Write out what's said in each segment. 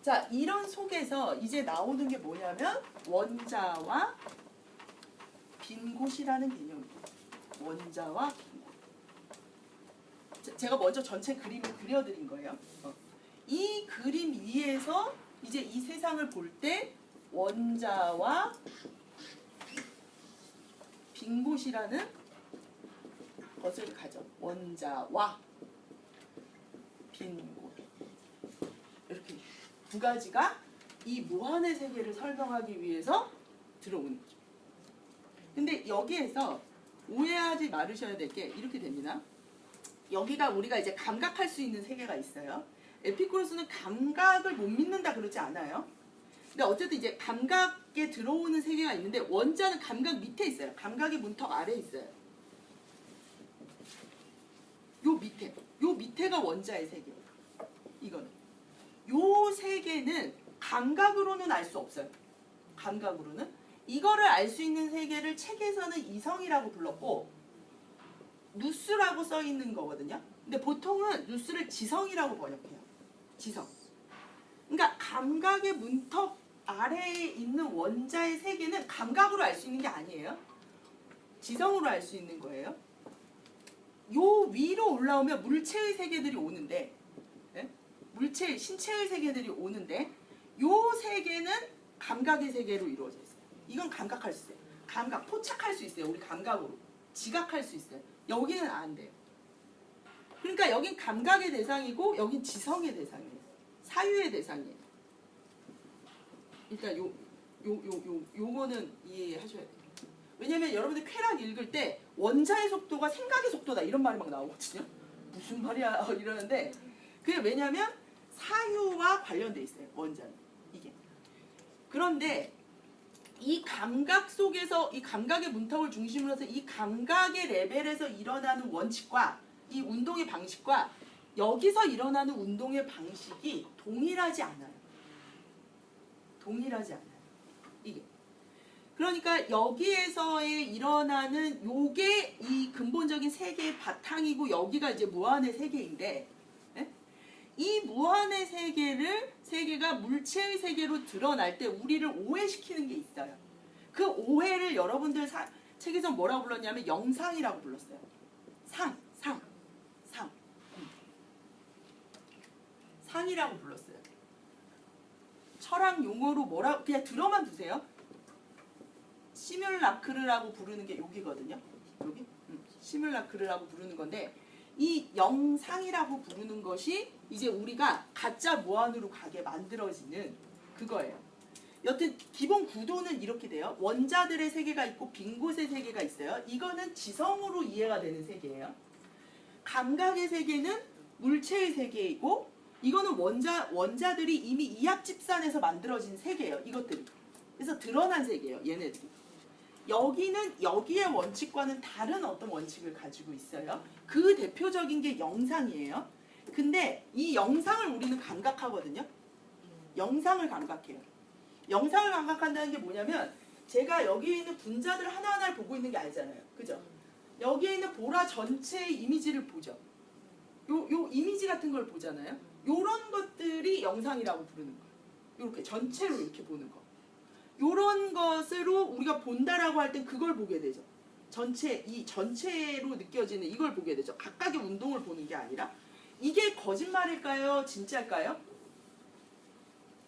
자, 이런 속에서 이제 나오는 게 뭐냐면 원자와 빈 곳이라는 개념이에요. 원자와 빈 곳. 제가 먼저 전체 그림을 그려드린 거예요. 이 그림 위에서 이제 이 세상을 볼 때 원자와 빈 곳이라는 것을 가져. 원자와 빈 곳. 이렇게 두 가지가 이 무한의 세계를 설명하기 위해서 들어오는 거죠. 근데 여기에서 오해하지 말으셔야 될 게 이렇게 됩니다. 여기가 우리가 이제 감각할 수 있는 세계가 있어요. 에피쿠로스는 감각을 못 믿는다 그러지 않아요. 근데 어쨌든 이제 감각에 들어오는 세계가 있는데 원자는 감각 밑에 있어요. 감각의 문턱 아래에 있어요. 요 밑에가 원자의 세계예요. 이거는. 요 세계는 감각으로는 알 수 없어요. 감각으로는. 이거를 알 수 있는 세계를 책에서는 이성이라고 불렀고 누스라고 써 있는 거거든요. 근데 보통은 누스를 지성이라고 번역해요. 지성. 그러니까 감각의 문턱 아래에 있는 원자의 세계는 감각으로 알 수 있는 게 아니에요. 지성으로 알 수 있는 거예요. 요 위로 올라오면 물체의 세계들이 오는데, 네? 물체, 신체의 세계들이 오는데 요 세계는 감각의 세계로 이루어져 있어요. 이건 감각할 수 있어요. 감각, 포착할 수 있어요. 우리 감각으로. 지각할 수 있어요. 여기는 안 돼요. 그러니까 여긴 감각의 대상이고 여긴 지성의 대상이에요. 사유의 대상이에요. 일단 요거는 이해하셔야 돼요. 왜냐면 여러분들 쾌락 읽을 때 원자의 속도가 생각의 속도다 이런 말이 막 나오거든요. 무슨 말이야 이러는데 그게 왜냐면 사유와 관련돼 있어요. 원자는 이게. 그런데 이 감각 속에서 이 감각의 문턱을 중심으로 해서 이 감각의 레벨에서 일어나는 원칙과 이 운동의 방식과 여기서 일어나는 운동의 방식이 동일하지 않아요. 동일하지 않아요. 이게. 그러니까 여기에서의 일어나는 요게 이 근본적인 세계의 바탕이고 여기가 이제 무한의 세계인데 이 무한의 세계가 물체의 세계로 드러날 때 우리를 오해시키는 게 있어요. 그 오해를 여러분들 책에서 뭐라고 불렀냐면 영상이라고 불렀어요. 상이라고 불렀어요. 철학 용어로 뭐라고 그냥 들어만 두세요. 시뮬라크르라고 부르는 게 여기거든요. 여기 시뮬라크르라고 부르는 건데 이 영상이라고 부르는 것이 이제 우리가 가짜 무한으로 가게 만들어지는 그거예요. 여튼 기본 구도는 이렇게 돼요. 원자들의 세계가 있고 빈 곳의 세계가 있어요. 이거는 지성으로 이해가 되는 세계예요. 감각의 세계는 물체의 세계이고 이거는 원자들이 이미 이합집산에서 만들어진 세계예요. 이것들이. 그래서 드러난 세계예요. 얘네들이. 여기는 여기의 원칙과는 다른 어떤 원칙을 가지고 있어요. 그 대표적인 게 영상이에요. 근데 이 영상을 우리는 감각하거든요. 영상을 감각해요. 영상을 감각한다는 게 뭐냐면 제가 여기에 있는 분자들 하나하나를 보고 있는 게 아니잖아요. 그죠? 여기에 있는 보라 전체의 이미지를 보죠. 요 이미지 같은 걸 보잖아요. 요런 것들이 영상이라고 부르는 거예요. 요렇게 전체로 이렇게 보는 거. 요런 것으로 우리가 본다라고 할 땐 그걸 보게 되죠. 전체로 느껴지는 이걸 보게 되죠. 각각의 운동을 보는 게 아니라 이게 거짓말일까요? 진짜일까요?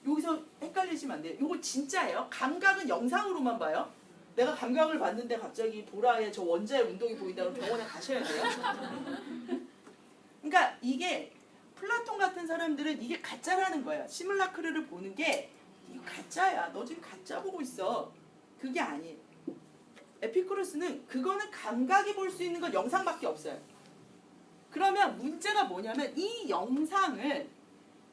여기서 헷갈리시면 안 돼요. 요거 진짜예요. 감각은 영상으로만 봐요. 내가 감각을 봤는데 갑자기 보라에 저 원자의 운동이 보인다 그러면 병원에 가셔야 돼요. 그러니까 이게 플라톤 같은 사람들은 이게 가짜라는 거예요. 시뮬라크르를 보는 게 이거 가짜야. 너 지금 가짜 보고 있어. 그게 아니에요. 에피쿠로스는 그거는 감각이 볼 수 있는 건 영상밖에 없어요. 그러면 문제가 뭐냐면 이 영상을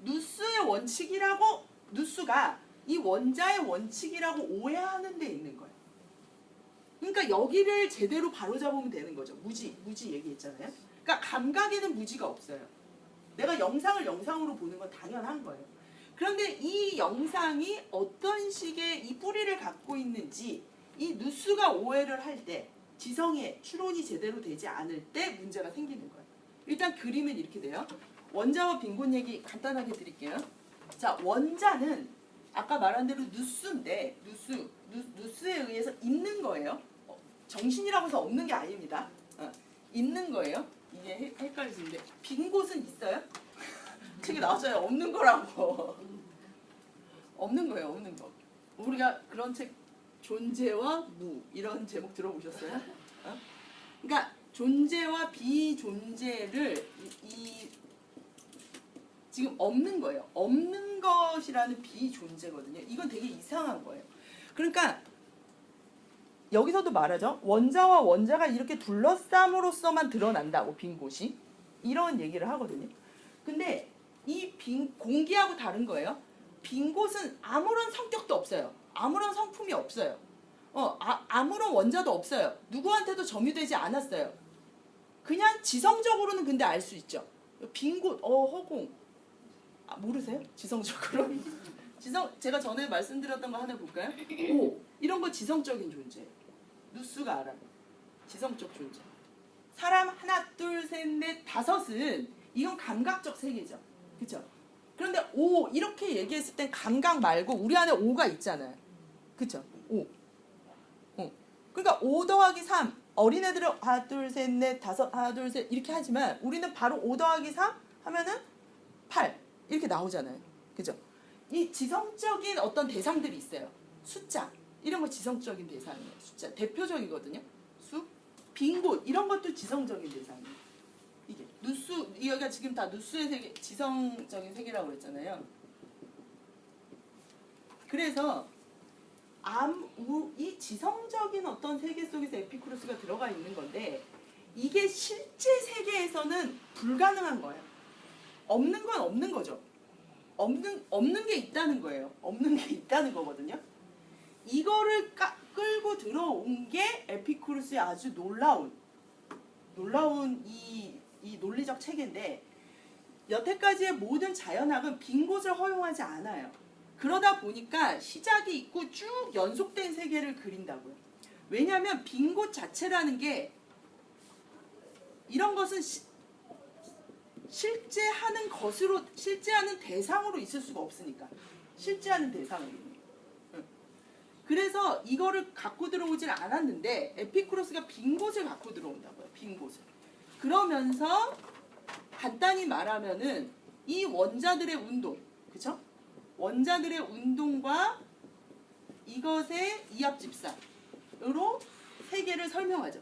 누스의 원칙이라고 누스가 이 원자의 원칙이라고 오해하는 데 있는 거예요. 그러니까 여기를 제대로 바로잡으면 되는 거죠. 무지 얘기했잖아요. 그러니까 감각에는 무지가 없어요. 내가 영상을 영상으로 보는 건 당연한 거예요. 그런데 이 영상이 어떤 식의 이 뿌리를 갖고 있는지 이 누스가 오해를 할 때 지성의 추론이 제대로 되지 않을 때 문제가 생기는 거예요. 일단 그림은 이렇게 돼요. 원자와 빈 곳 얘기 간단하게 드릴게요. 자, 원자는 아까 말한 대로 누수인데 누수에 의해서 있는 거예요. 정신이라고 해서 없는 게 아닙니다. 있는 거예요. 이게 헷갈리시는데 빈 곳은 있어요? 책에 나왔어요. 없는 거라고. 없는 거예요. 없는 거. 우리가 그런 책 존재와 무 이런 제목 들어보셨어요? 그러니까 존재와 비존재를 지금 없는 거예요. 없는 것이라는 비존재거든요. 이건 되게 이상한 거예요. 그러니까 여기서도 말하죠. 원자와 원자가 이렇게 둘러싸므로써만 드러난다고 빈 곳이. 이런 얘기를 하거든요. 근데 이 공기하고 다른 거예요. 빈 곳은 아무런 성격도 없어요. 아무런 성품이 없어요. 아무런 원자도 없어요. 누구한테도 점유되지 않았어요. 그냥 지성적으로는 근데 알 수 있죠. 빈 곳, 허공. 모르세요? 지성적으로? 제가 전에 말씀드렸던 거 하나 볼까요? 이런 거 지성적인 존재예요. 누수가 알아요. 지성적 존재. 사람 하나, 둘, 셋, 넷, 다섯은 이건 감각적 세계죠. 그렇죠? 그런데 이렇게 얘기했을 땐 감각 말고 우리 안에 5가 있잖아요. 그렇죠? 5. 그러니까 5 더하기 3. 어린애들은 하나, 둘, 셋, 넷, 다섯, 하나, 둘, 셋 이렇게 하지만 우리는 바로 5 더하기 3 하면은 8 이렇게 나오잖아요. 그죠? 이 지성적인 어떤 대상들이 있어요. 숫자 이런 거 지성적인 대상이에요. 숫자 대표적이거든요. 수, 빈 곳 이런 것도 지성적인 대상이에요. 이게 누수 여기가 지금 다 누수의 세계, 지성적인 세계라고 그랬잖아요. 그래서 이 지성적인 어떤 세계 속에서 에피쿠로스가 들어가 있는 건데 이게 실제 세계에서는 불가능한 거예요. 없는 건 없는 거죠. 없는 게 있다는 거예요. 없는 게 있다는 거거든요. 이거를 끌고 들어온 게 에피쿠로스의 아주 놀라운 이 논리적 체계인데 여태까지의 모든 자연학은 빈 곳을 허용하지 않아요. 그러다 보니까 시작이 있고 쭉 연속된 세계를 그린다고요. 왜냐하면 빈 곳 자체라는 게 이런 것은 실제하는 대상으로 있을 수가 없으니까. 실제하는 대상으로. 그래서 이거를 갖고 들어오질 않았는데 에피쿠로스가 빈 곳을 갖고 들어온다고요. 빈 곳을. 그러면서 간단히 말하면은 이 원자들의 운동, 그쵸? 원자들의 운동과 이것의 이합집산으로 세계를 설명하죠.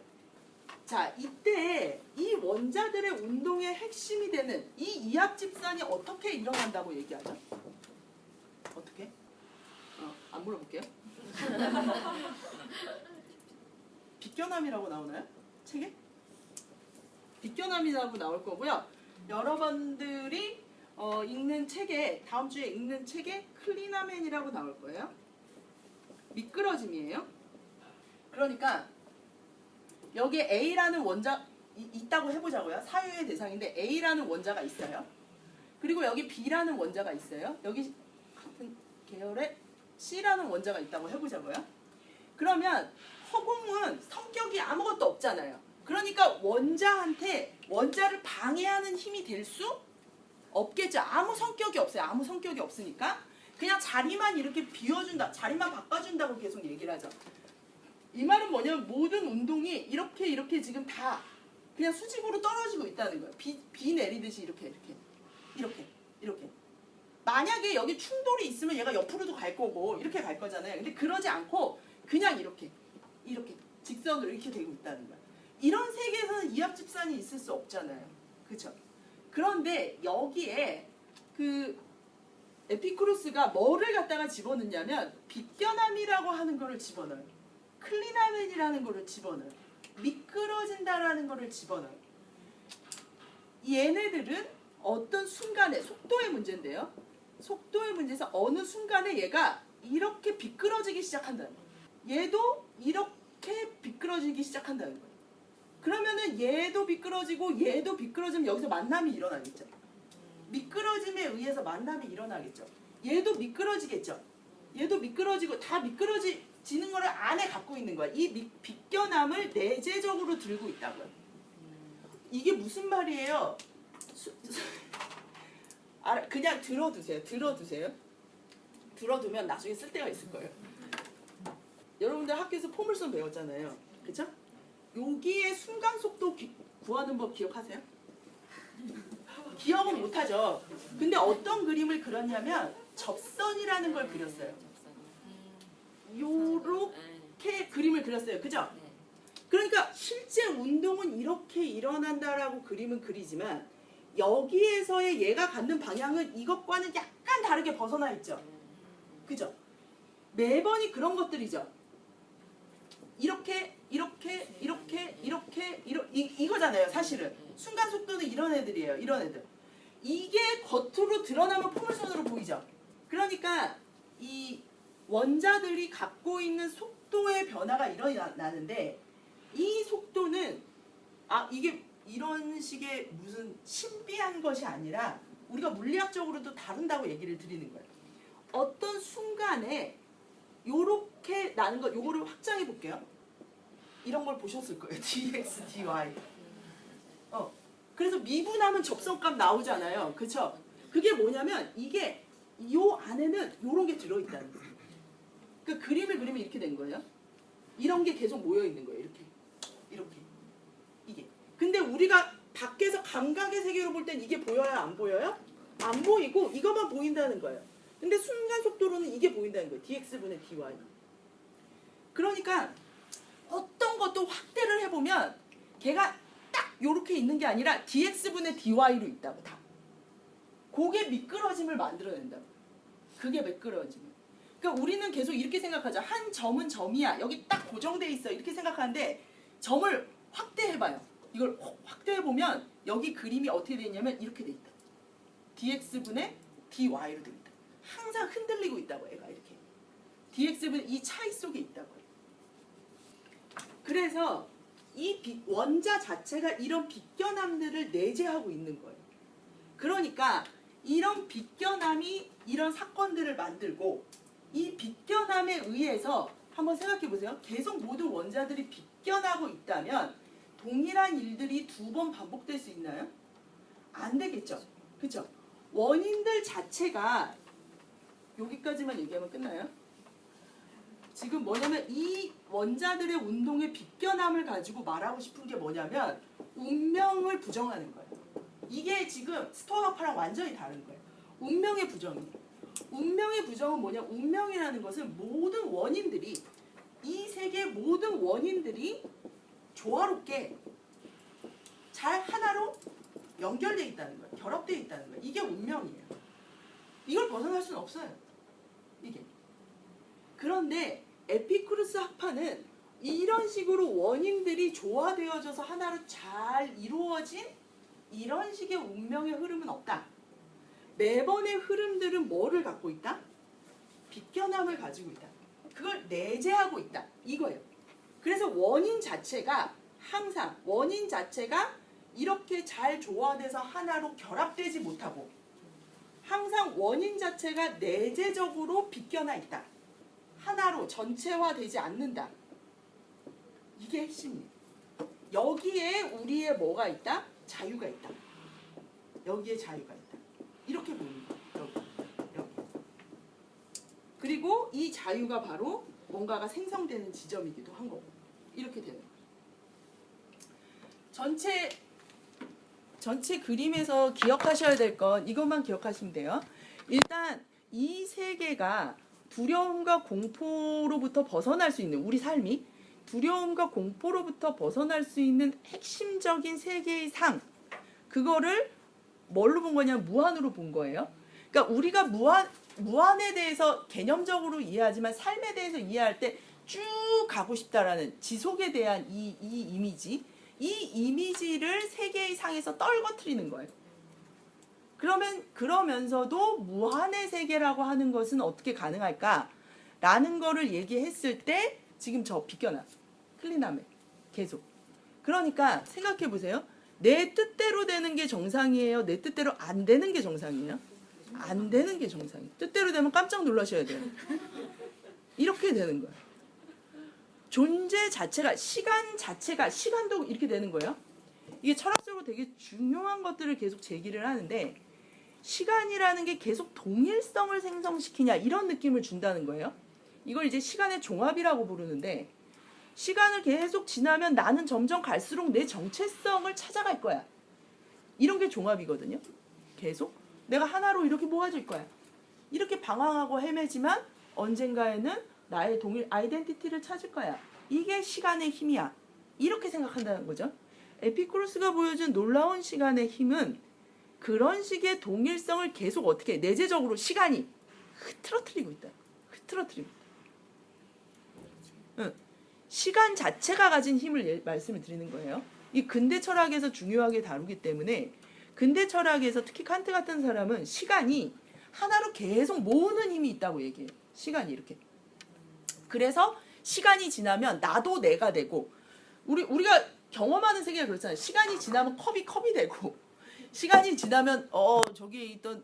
자, 이때 이 원자들의 운동의 핵심이 되는 이 이합집산이 어떻게 일어난다고 얘기하죠? 어떻게? 안 물어볼게요. 비껴남이라고 나오나요? 책에? 비껴남이라고 나올 거고요. 여러분들이 읽는 책에 다음 주에 읽는 책에 클리나멘이라고 나올 거예요. 미끄러짐이에요. 그러니까 여기에 A라는 원자 있다고 해보자고요. 사유의 대상인데 A라는 원자가 있어요. 그리고 여기 B라는 원자가 있어요. 여기 같은 계열에 C라는 원자가 있다고 해보자고요. 그러면 허공은 성격이 아무것도 없잖아요. 그러니까 원자한테 원자를 방해하는 힘이 될 수 없겠죠. 아무 성격이 없어요. 아무 성격이 없으니까 그냥 자리만 이렇게 비워준다. 자리만 바꿔준다고 계속 얘기를 하죠. 이 말은 뭐냐면 모든 운동이 이렇게 지금 다 그냥 수직으로 떨어지고 있다는 거예요. 비 내리듯이 이렇게. 만약에 여기 충돌이 있으면 얘가 옆으로도 갈 거고 이렇게 갈 거잖아요. 근데 그러지 않고 그냥 이렇게 직선으로 이렇게 되고 있다는 거예요. 이런 세계에서는 이합집산이 있을 수 없잖아요. 그렇죠? 그런데 여기에 그 에피쿠로스가 뭐를 갖다가 집어넣냐면 비껴남이라고 하는 거를 집어넣어요. 클리나멘이라는 거를 집어넣어요. 미끄러진다라는 거를 집어넣어요. 얘네들은 어떤 순간에 속도의 문제인데요. 속도의 문제에서 어느 순간에 얘가 이렇게 비끄러지기 시작한다는 거예요. 얘도 이렇게 비끄러지기 시작한다는 거예요. 그러면은 얘도 비끄러지고 얘도 비끄러지면 여기서 만남이 일어나겠죠. 미끄러짐에 의해서 만남이 일어나겠죠. 얘도 미끄러지겠죠. 얘도 미끄러지고 다 미끄러지는 거를 안에 갖고 있는 거야. 이 비껴남을 내재적으로 들고 있다고요. 이게 무슨 말이에요? 그냥 들어두세요. 들어두면 나중에 쓸 때가 있을 거예요. 여러분들 학교에서 포물선 배웠잖아요. 그쵸? 여기에 순간 속도 구하는 법 기억하세요? 기억은 못하죠. 근데 어떤 그림을 그렸냐면 접선이라는 걸 그렸어요. 요렇게 그림을 그렸어요. 그죠? 그러니까 실제 운동은 이렇게 일어난다라고 그림은 그리지만 여기에서의 얘가 갖는 방향은 이것과는 약간 다르게 벗어나 있죠. 그죠? 매번이 그런 것들이죠. 이거잖아요. 사실은 순간 속도는 이런 애들이에요. 이런 애들. 이게 겉으로 드러나면 포물선으로 보이죠. 그러니까 이 원자들이 갖고 있는 속도의 변화가 일어나는데 이 속도는 이게 이런 식의 무슨 신비한 것이 아니라 우리가 물리학적으로도 다룬다고 얘기를 드리는 거예요. 어떤 순간에 요렇게 나는 것, 요거를 확장해 볼게요. 이런 걸 보셨을 거예요. dx, dy. 그래서 미분하면 접선값 나오잖아요. 그쵸? 그게 뭐냐면 이게 요 안에는 요런 게 들어있다는 거예요. 그 그림을 그리면 이렇게 된 거예요. 이런 게 계속 모여 있는 거예요. 이렇게. 이게. 근데 우리가 밖에서 감각의 세계로 볼 땐 이게 보여요? 안 보여요? 안 보이고 이것만 보인다는 거예요. 근데 순간 속도로는 이게 보인다는 거예요. dx분의 dy. 그러니까 어떤 것도 확대를 해보면 걔가 딱 요렇게 있는 게 아니라 dx분의 dy로 있다고 다. 그게 미끄러짐을 만들어낸다고. 그게 미끄러짐을. 그러니까 우리는 계속 이렇게 생각하죠. 한 점은 점이야. 여기 딱 고정돼 있어. 이렇게 생각하는데 점을 확대해봐요. 이걸 확대해보면 여기 그림이 어떻게 돼 있냐면 이렇게 돼 있다. dx분의 dy로 돼 있다. 항상 흔들리고 있다고 애가 이렇게. dx분의 이 차이 속에 있다고. 그래서 이 원자 자체가 이런 빗겨남들을 내재하고 있는 거예요. 그러니까 이런 빗겨남이 이런 사건들을 만들고 이 빗겨남에 의해서 한번 생각해 보세요. 계속 모든 원자들이 빗겨나고 있다면 동일한 일들이 두 번 반복될 수 있나요? 안 되겠죠. 그렇죠? 원인들 자체가 여기까지만 얘기하면 끝나요? 지금 뭐냐면 이 원자들의 운동의 빗겨남을 가지고 말하고 싶은 게 뭐냐면 운명을 부정하는 거예요. 이게 지금 스토아파랑 완전히 다른 거예요. 운명의 부정이에요. 운명의 부정은 뭐냐? 운명이라는 것은 모든 원인들이 이 세계의 모든 원인들이 조화롭게 잘 하나로 연결되어 있다는 거예요. 결합되어 있다는 거예요. 이게 운명이에요. 이걸 벗어날 수는 없어요. 이게. 그런데 에피쿠르스 학파는 이런 식으로 원인들이 조화되어져서 하나로 잘 이루어진 이런 식의 운명의 흐름은 없다. 매번의 흐름들은 뭐를 갖고 있다? 빗겨남을 가지고 있다. 그걸 내재하고 있다. 이거예요. 그래서 원인 자체가 항상 원인 자체가 이렇게 잘 조화돼서 하나로 결합되지 못하고 항상 원인 자체가 내재적으로 빗겨나 있다. 하나로 전체화되지 않는다. 이게 핵심이에요. 여기에 우리의 뭐가 있다? 자유가 있다. 여기에 자유가 있다. 이렇게 보는 거예요. 여기. 그리고 이 자유가 바로 뭔가가 생성되는 지점이기도 한 거고. 이렇게 되는 거예요. 전체 그림에서 기억하셔야 될 건 이것만 기억하시면 돼요. 일단 이 세계가 두려움과 공포로부터 벗어날 수 있는 우리 삶이 두려움과 공포로부터 벗어날 수 있는 핵심적인 세계의 상 그거를 뭘로 본 거냐? 무한으로 본 거예요. 그러니까 우리가 무한에 대해서 개념적으로 이해하지만 삶에 대해서 이해할 때 쭉 가고 싶다라는 지속에 대한 이 이미지 이 이미지를 세계의 상에서 떨궈뜨리는 거예요. 그러면서도 무한의 세계라고 하는 것은 어떻게 가능할까라는 거를 얘기했을 때 지금 저 빗겨나 클리나메 계속. 그러니까 생각해 보세요. 내 뜻대로 되는 게 정상이에요? 내 뜻대로 안 되는 게 정상이에요? 안 되는 게 정상이에요. 뜻대로 되면 깜짝 놀라셔야 돼요. 이렇게 되는 거예요. 존재 자체가 시간도 이렇게 되는 거예요. 이게 철학적으로 되게 중요한 것들을 계속 제기를 하는데 시간이라는 게 계속 동일성을 생성시키냐 이런 느낌을 준다는 거예요. 이걸 이제 시간의 종합이라고 부르는데 시간을 계속 지나면 나는 점점 갈수록 내 정체성을 찾아갈 거야. 이런 게 종합이거든요. 계속 내가 하나로 이렇게 모아질 거야. 이렇게 방황하고 헤매지만 언젠가에는 나의 동일 아이덴티티를 찾을 거야. 이게 시간의 힘이야. 이렇게 생각한다는 거죠. 에피쿠로스가 보여준 놀라운 시간의 힘은 그런 식의 동일성을 계속 어떻게 내재적으로 시간이 흐트러뜨리고 있다. 흐트러뜨리고 있다. 응. 시간 자체가 가진 힘을 말씀을 드리는 거예요. 이 근대 철학에서 중요하게 다루기 때문에 근대 철학에서 특히 칸트 같은 사람은 시간이 하나로 계속 모으는 힘이 있다고 얘기해요. 시간이 이렇게. 그래서 시간이 지나면 나도 내가 되고 우리가 경험하는 세계가 그렇잖아요. 시간이 지나면 컵이 되고 시간이 지나면 저기에 있던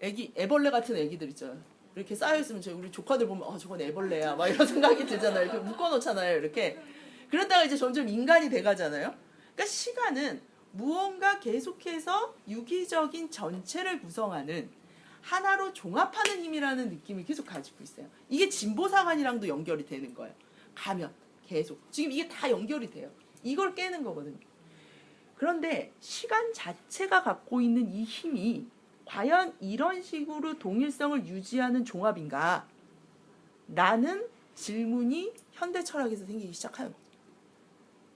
애벌레 같은 애기들 있잖아요. 이렇게 쌓여있으면 우리 조카들 보면 저건 애벌레야 막 이런 생각이 들잖아요. 이렇게 묶어놓잖아요. 이렇게. 그러다가 이제 점점 인간이 돼가잖아요. 그러니까 시간은 무언가 계속해서 유기적인 전체를 구성하는 하나로 종합하는 힘이라는 느낌을 계속 가지고 있어요. 이게 진보사관이랑도 연결이 되는 거예요. 가면 계속. 지금 이게 다 연결이 돼요. 이걸 깨는 거거든요. 그런데 시간 자체가 갖고 있는 이 힘이 과연 이런 식으로 동일성을 유지하는 종합인가? 라는 질문이 현대 철학에서 생기기 시작하는 거죠.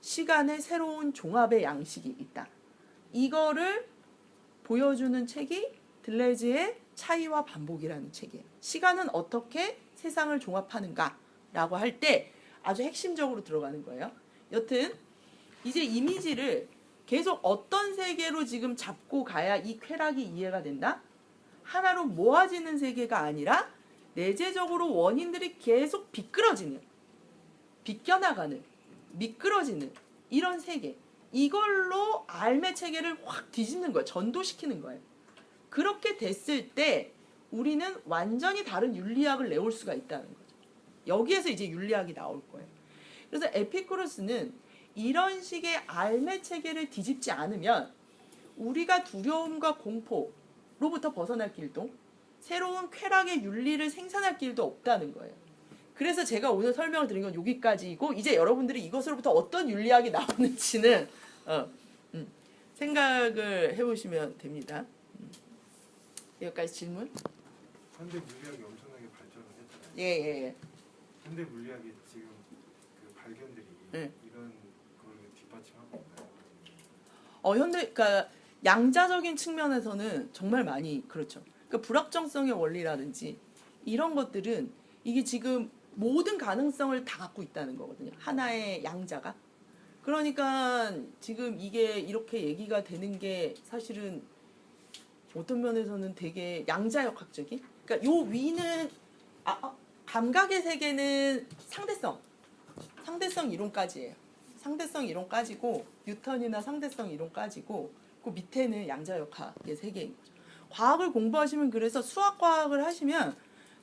시간의 새로운 종합의 양식이 있다. 이거를 보여주는 책이 들레즈의 차이와 반복이라는 책이에요. 시간은 어떻게 세상을 종합하는가? 라고 할 때 아주 핵심적으로 들어가는 거예요. 여튼 이제 이미지를 계속 어떤 세계로 지금 잡고 가야 이 쾌락이 이해가 된다? 하나로 모아지는 세계가 아니라 내재적으로 원인들이 계속 비껴나가는, 미끄러지는 이런 세계. 이걸로 알매 체계를 확 뒤집는 거예요. 전도시키는 거예요. 그렇게 됐을 때 우리는 완전히 다른 윤리학을 내올 수가 있다는 거죠. 여기에서 이제 윤리학이 나올 거예요. 그래서 에피쿠로스는 이런 식의 알매 체계를 뒤집지 않으면 우리가 두려움과 공포로부터 벗어날 길도 새로운 쾌락의 윤리를 생산할 길도 없다는 거예요. 그래서 제가 오늘 설명을 드린 건 여기까지이고 이제 여러분들이 이것으로부터 어떤 윤리학이 나오는지는 생각을 해보시면 됩니다. 여기까지 질문? 현대 물리학이 엄청나게 발전을 했잖아요. 예. 현대 물리학이 지금 그 발견들이 이런 걸 뒷받침하고 있나요? 그러니까 양자적인 측면에서는 정말 많이 그렇죠. 그러니까 불확정성의 원리라든지 이런 것들은 이게 지금 모든 가능성을 다 갖고 있다는 거거든요. 하나의 양자가. 그러니까 지금 이게 이렇게 얘기가 되는 게 사실은 어떤 면에서는 되게 양자역학적인. 그러니까 요 위는 감각의 세계는 상대성 이론까지예요. 상대성 이론까지고 뉴턴이나 상대성 이론까지고 그 밑에는 양자역학의 세계인 거죠. 과학을 공부하시면 그래서 수학과학을 하시면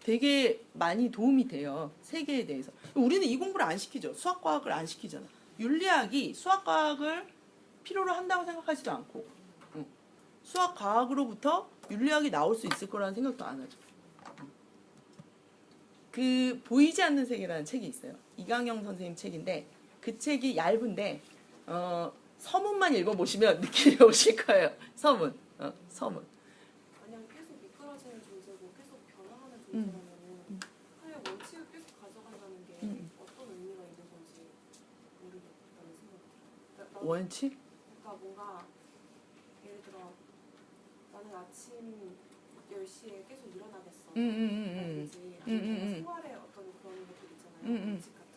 되게 많이 도움이 돼요. 세계에 대해서. 우리는 이 공부를 안 시키죠. 수학과학을 안 시키잖아. 윤리학이 수학과학을 필요로 한다고 생각하지도 않고 수학과학으로부터 윤리학이 나올 수 있을 거라는 생각도 안 하죠. 그 보이지 않는 세계라는 책이 있어요. 이강영 선생님 책인데 그 책이 얇은데 서문만 읽어보시면 느낌이 오실 거예요. 서문. 만약 계속 미끄러지는 존재고 계속 변화하는 존재라면 하나의 원칙을 계속 가져간다는 게 어떤 의미가 있는 건지 모르겠다는 생각이 들어요. 원칙? 그러니까 뭔가 예를 들어 나는 아침 10시에 계속 일어나겠어. 라든지 아니면 생활에 어떤 그런 것들 있잖아요. 원칙 같은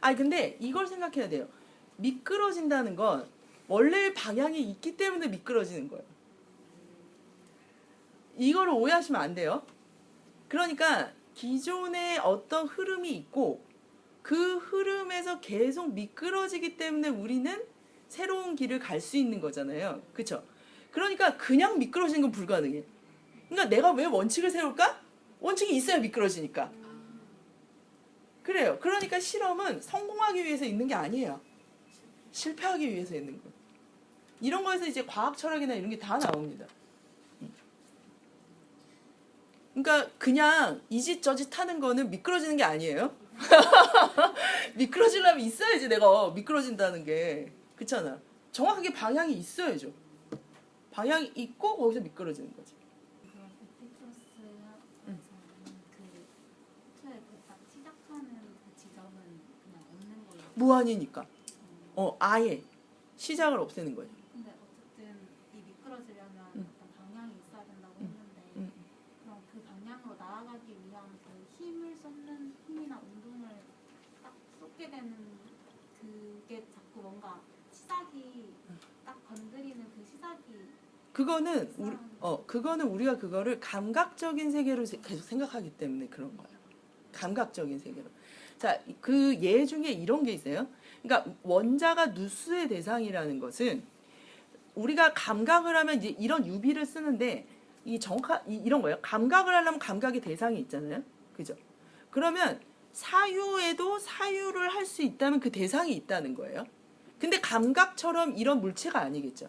거. 근데 이걸 생각해야 돼요. 미끄러진다는 건 원래 방향이 있기 때문에 미끄러지는 거예요. 이거를 오해하시면 안 돼요. 그러니까 기존에 어떤 흐름이 있고 그 흐름에서 계속 미끄러지기 때문에 우리는 새로운 길을 갈 수 있는 거잖아요. 그렇죠? 그러니까 그냥 미끄러지는 건 불가능해. 그러니까 내가 왜 원칙을 세울까? 원칙이 있어야 미끄러지니까. 그래요. 그러니까 실험은 성공하기 위해서 있는 게 아니에요. 실패하기 위해서 있는 거예요. 이런 거에서 이제 과학 철학이나 이런 게 다 나옵니다. 그러니까 그냥 이짓 저짓 하는 거는 미끄러지는 게 아니에요. 미끄러지려면 있어야지 내가 미끄러진다는 게. 그렇잖아. 정확하게 방향이 있어야죠. 방향이 있고 거기서 미끄러지는 거지. 그럼 에피크로스에서는 그 애초에 딱 시작하는 그 지점은 그냥 없는 거예요. 무한이니까. 아예 시작을 없애는 거예요. 근데 어쨌든 이 미끄러지려면 음. 어떤 방향이 있어야 된다고 했는데 그럼 그 방향으로 나아가기 위한 그 힘을 쏟는 힘이나 운동을 딱 쏟게 되는 그게 자꾸 뭔가 시작이 딱 건드리는 그 시작이 그거는 우리가 그거를 감각적인 세계로 계속 생각하기 때문에 그런 거예요. 감각적인 세계로. 자, 그 예 중에 이런 게 있어요. 그러니까 원자가 누수의 대상이라는 것은 우리가 감각을 하면 이제 이런 유비를 쓰는데 이런 거예요. 감각을 하려면 감각의 대상이 있잖아요. 그죠? 그러면 사유에도 사유를 할 수 있다면 그 대상이 있다는 거예요. 근데 감각처럼 이런 물체가 아니겠죠.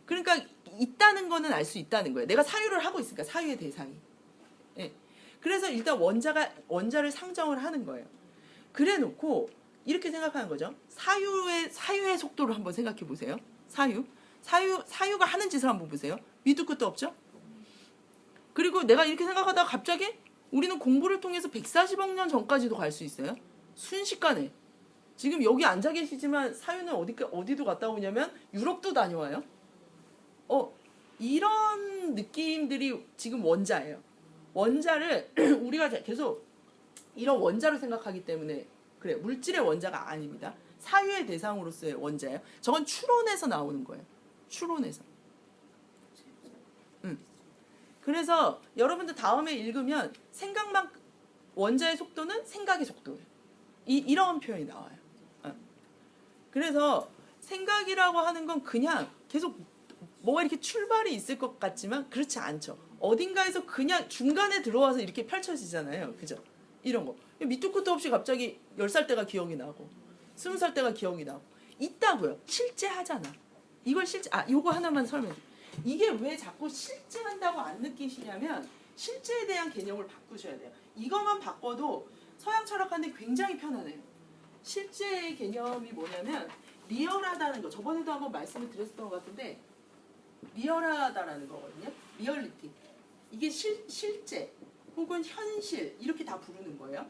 그러니까 있다는 거는 알 수 있다는 거예요. 내가 사유를 하고 있으니까 사유의 대상이. 예. 그래서 일단 원자를 상정을 하는 거예요. 그래 놓고 이렇게 생각하는 거죠. 사유의 속도를 한번 생각해 보세요. 사유가 하는 짓을 한번 보세요. 밑도 끝도 없죠? 그리고 내가 이렇게 생각하다가 갑자기 우리는 공부를 통해서 140억 년 전까지도 갈 수 있어요. 순식간에. 지금 여기 앉아 계시지만 사유는 어디도 갔다 오냐면 유럽도 다녀와요. 이런 느낌들이 지금 원자예요. 원자를 우리가 계속 이런 원자로 생각하기 때문에 그래 물질의 원자가 아닙니다. 사유의 대상으로서의 원자예요. 저건 추론에서 나오는 거예요. 추론에서. 그래서 여러분들 다음에 읽으면 원자의 속도는 생각의 속도예요. 이런 표현이 나와요. 그래서 생각이라고 하는 건 그냥 계속 뭐가 이렇게 출발이 있을 것 같지만 그렇지 않죠. 어딘가에서 그냥 중간에 들어와서 이렇게 펼쳐지잖아요. 그죠? 이런 거. 밑도 끝도 없이 갑자기 10살 때가 기억이 나고 20살 때가 기억이 나고 있다고요. 실제 하잖아. 이걸 요거 하나만 설명드릴게요. 이게 왜 자꾸 실제 한다고 안 느끼시냐면 실제에 대한 개념을 바꾸셔야 돼요. 이것만 바꿔도 서양 철학하는데 굉장히 편하네요. 실제의 개념이 뭐냐면 리얼하다는 거. 저번에도 한번 말씀을 드렸던 것 같은데 리얼하다라는 거거든요. 리얼리티. 이게 실제 혹은 현실 이렇게 다 부르는 거예요.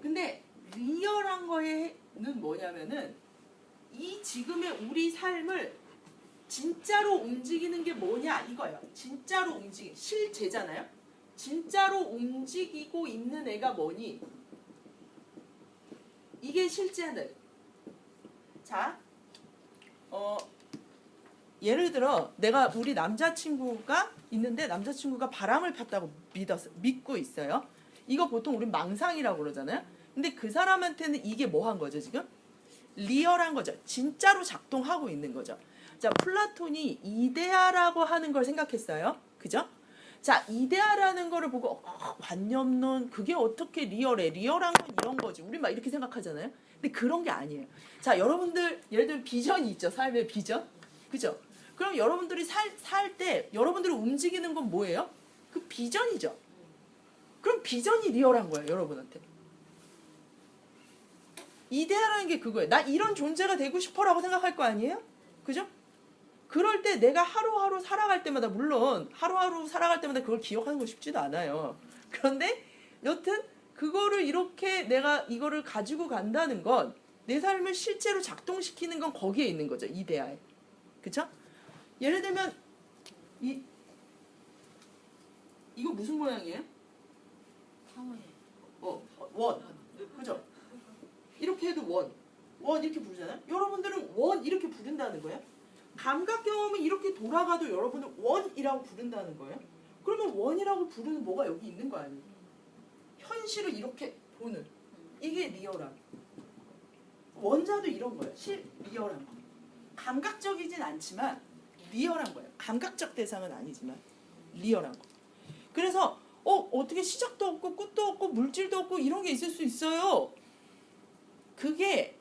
근데 리얼한 거에는 뭐냐면은 이 지금의 우리 삶을 진짜로 움직이는 게 뭐냐 이거예요. 진짜로 실제잖아요. 진짜로 움직이고 있는 애가 뭐니? 이게 실제는. 자, 예를 들어 우리 남자친구가 있는데 남자친구가 바람을 폈다고 믿고 있어요. 이거 보통 우린 망상이라고 그러잖아요. 근데 그 사람한테는 이게 뭐 한 거죠 지금? 리얼한 거죠. 진짜로 작동하고 있는 거죠. 자, 플라톤이 이데아라고 하는 걸 생각했어요. 그죠? 자, 이데아라는 거를 보고 관념론 그게 어떻게 리얼해? 리얼한 건 이런 거지. 우리 막 이렇게 생각하잖아요. 근데 그런 게 아니에요. 자, 여러분들 예를 들면 비전이 있죠. 삶의 비전. 그죠? 그럼 여러분들이 살 때 여러분들이 움직이는 건 뭐예요? 그 비전이죠. 그럼 비전이 리얼한 거예요. 여러분한테. 이데아라는 게 그거예요. 나 이런 존재가 되고 싶어라고 생각할 거 아니에요? 그죠? 그럴 때 내가 하루하루 살아갈 때마다 물론 하루하루 살아갈 때마다 그걸 기억하는 거 쉽지도 않아요. 그런데 여튼 그거를 이렇게 내가 이거를 가지고 간다는 건 내 삶을 실제로 작동시키는 건 거기에 있는 거죠. 이데아에. 그쵸? 예를 들면 이거 무슨 모양이에요? 원. 그죠? 이렇게 해도 원 이렇게 부르잖아요. 여러분들은 원 이렇게 부른다는 거예요. 감각 경험은 이렇게 돌아가도 여러분은 원이라고 부른다는 거예요. 그러면 원이라고 부르는 뭐가 여기 있는 거 아니에요? 현실을 이렇게 보는 이게 리얼함. 원자도 이런 거예요. 리얼한 거. 감각적이진 않지만 리얼한 거예요. 감각적 대상은 아니지만 리얼한 거. 그래서 어떻게 시작도 없고 끝도 없고 물질도 없고 이런 게 있을 수 있어요. 그게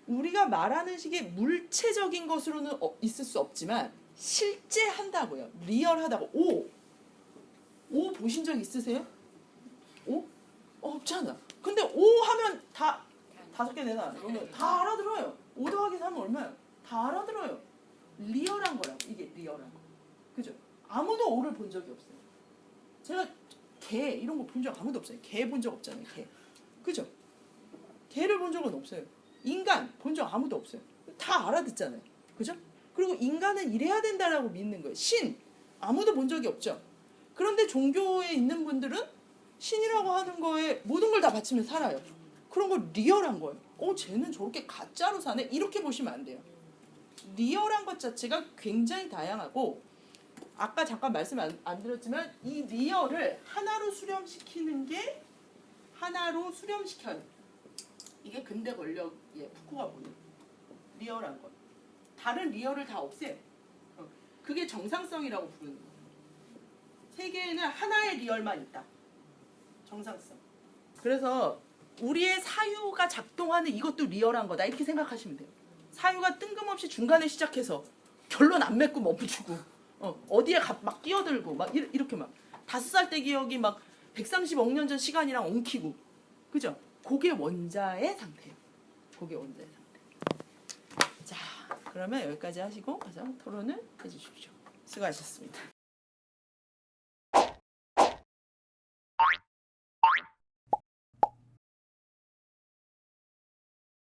우리가 말하는 식의 물체적인 것으로는 있을 수 없지만 실제 한다고요. 리얼하다고. 오 보신 적 있으세요? 오? 없잖아. 근데 오 하면 다 5개 내놔. 그러면 다 알아들어요. 5 더하기 3은 얼마야? 다 알아들어요. 리얼한 거라고. 이게 리얼한 거. 그죠? 아무도 오를 본 적이 없어요. 제가 개 이런 거 본 적 아무도 없어요. 개 본 적 없잖아요. 개. 그죠? 개를 본 적은 없어요. 인간 본 적 아무도 없어요. 다 알아듣잖아요. 그죠? 그리고 인간은 이래야 된다라고 믿는 거예요. 신 아무도 본 적이 없죠. 그런데 종교에 있는 분들은 신이라고 하는 거에 모든 걸 다 바치며 살아요. 그런 거 리얼한 거예요. 쟤는 저렇게 가짜로 사네? 이렇게 보시면 안 돼요. 리얼한 것 자체가 굉장히 다양하고 아까 잠깐 말씀 안 드렸지만 이 리얼을 하나로 수렴시키는 게 하나로 수렴시켜요. 이게 근대 권력의 푸코가 보는 리얼한 것. 다른 리얼을 다 없애요. 그게 정상성이라고 부르는 거예요. 세계에는 하나의 리얼만 있다. 정상성. 그래서 우리의 사유가 작동하는 이것도 리얼한 거다. 이렇게 생각하시면 돼요. 사유가 뜬금없이 중간에 시작해서 결론 안 맺고 멈추고 어디에 막 끼어들고 막 이렇게 막 5살 때 기억이 막 130억 년 전 시간이랑 엉키고 그죠? 그게 원자의 상태예요. 그게 원자의 상태. 자, 그러면 여기까지 하시고 가서 토론을 해주십시오. 수고하셨습니다.